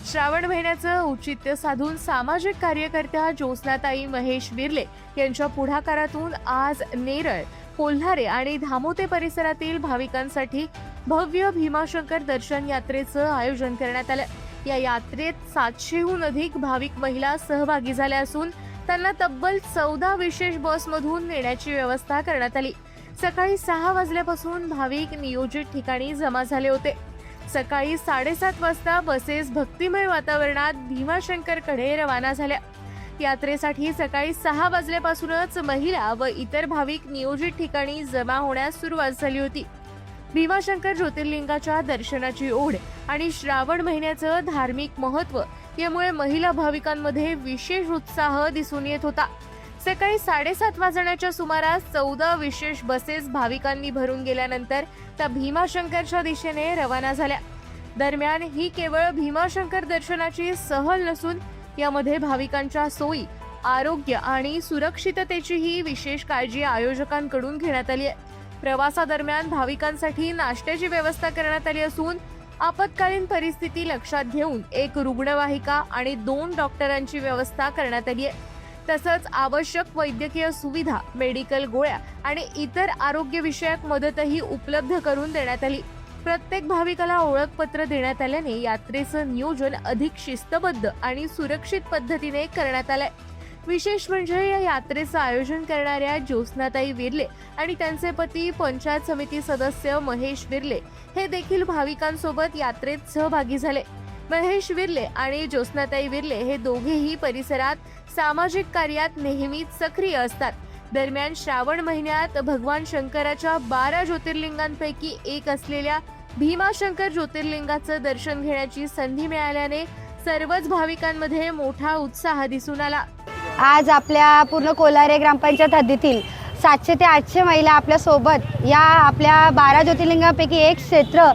श्रावण महिन्याचं औचित्य साधून सामाजिक कार्यकर्त्या ज्योत्स्नाताई महेश विर्ले यांच्या पुढाकारातून आज नेरळ, कोल्हारे आणि धामोते परिसरातील भाविकांसाठी भव्य भीमाशंकर दर्शन यात्रेचं आयोजन करण्यात आलं। या यात्रेत 700हून अधिक भाविक महिला सहभागी झाल्या असून त्यांना तब्बल 14 विशेष बसमधून नेण्याची व्यवस्था करण्यात आली। सकाळी 6 वाजल्यापासून भाविक नियोजित ठिकाणी जमा झाले होते। सकाळी 7:30 वाजता बसेस भक्तिमय वातावरणात भीमाशंकरकडे रवाना झाल्या। यात्रेसाठी सकाळी 6 वाजल्यापासूनच महिला व इतर भाविक नियोजित ठिकाणी जमा होण्यास सुरुवात झाली होती। भीमाशंकर ज्योतिर्लिंगाच्या दर्शनाची ओढ आणि श्रावण महिन्याचं धार्मिक महत्त्व यामुळे महिला भाविकांमध्ये विशेष उत्साह दिसून येत होता। सकाळी 7:30 वाजण्याच्या सुमारास 14 विशेष बसेस भाविकांनी भरून गेल्यानंतर त्या भीमाशंकरच्या दिशेने रवाना झाल्या। दरम्यान ही केवळ भीमाशंकर दर्शनाची सहल नसून यामध्ये भाविकांच्या सोयी, आरोग्य आणि सुरक्षिततेचीही विशेष काळजी आयोजकांकडून घेण्यात आली आहे। प्रवासादरम्यान भाविकांसाठी नाश्त्याची व्यवस्था करण्यात आली असून आपत्कालीन परिस्थिती लक्षात घेऊन एक रुग्णवाहिका आणि 2 डॉक्टरांची व्यवस्था करण्यात आली आहे। तसंच आवश्यक वैद्यकीय सुविधा, मेडिकल गोळ्या आणि इतर आरोग्यविषयक मदतही उपलब्ध करून देण्यात आली। प्रत्येक भाविकाला ओळखपत्र देण्यात आल्याने यात्रेचं नियोजन अधिक शिस्तबद्ध आणि सुरक्षित पद्धतीने करण्यात आलंय। विशेष म्हणजे या यात्रेचं आयोजन करणाऱ्या ज्योत्स्नाताई विर्ले आणि त्यांचे पती पंचायत समिती सदस्य महेश विर्ले हे देखील भाविकांसोबत यात्रेत सहभागी झाले। महेश विर्ले आणि ज्योत्स्नाताई विर्ले हे दोघेही परिसरात सामाजिक कार्यात नेहमीच सक्रिय असतात। दरम्यान श्रावण महिन्यात भगवान शंकराच्या 12 ज्योतिर्लिंगांपैकी एक असलेल्या भीमाशंकर ज्योतिर्लिंगाचं दर्शन घेण्याची संधी मिळाल्याने सर्वच भाविकांमध्ये मोठा उत्साह दिसून आला। आज आपल्या पूर्ण कोल्हारे ग्रामपंचायत हद्दीतील 700 ते 800 महिला आपल्या सोबत या आपल्या 12 ज्योतिर्लिंगांपैकी एक क्षेत्र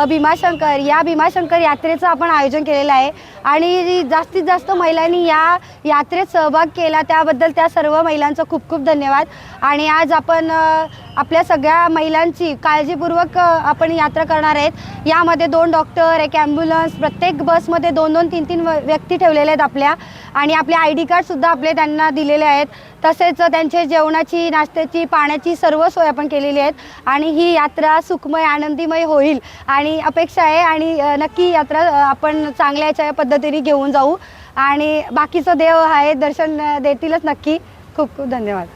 भीमाशंकर या भीमाशंकर यात्रेचं आपण आयोजन केलेलं आहे आणि जास्तीत जास्त महिलांनी या यात्रेत सहभाग केला त्याबद्दल त्या सर्व महिलांचं खूप खूप धन्यवाद। आणि आज आपण आपल्या सगळ्या महिलांची काळजीपूर्वक आपण यात्रा करणार आहेत। यामध्ये 2 डॉक्टर, एक ॲम्ब्युलन्स, प्रत्येक बसमध्ये 2-2, 3-3 व्यक्ती ठेवलेले आहेत आपल्या आणि आपले ID कार्डसुद्धा आपले त्यांना दिलेले आहेत। तसेच त्यांचे जेवणाची, नाश्त्याची, पाण्याची सर्व सोय आपण केलेली आहेत आणि ही यात्रा सुखमय, आनंदीमय होईल आणि अपेक्षा आहे आणि नक्की यात्रा आपण चांगल्या याच्या पद्धतीने घेऊन जाऊ आणि बाकीचं देव आहे दर्शन देतीलच नक्की। खूप खूप धन्यवाद।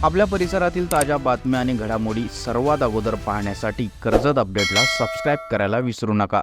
आपल्या परिसरातील ताज्या बातम्या आणि घडामोडी सर्वात अगोदर पाहण्यासाठी कर्जत अपडेटला सबस्क्राईब करायला विसरू नका।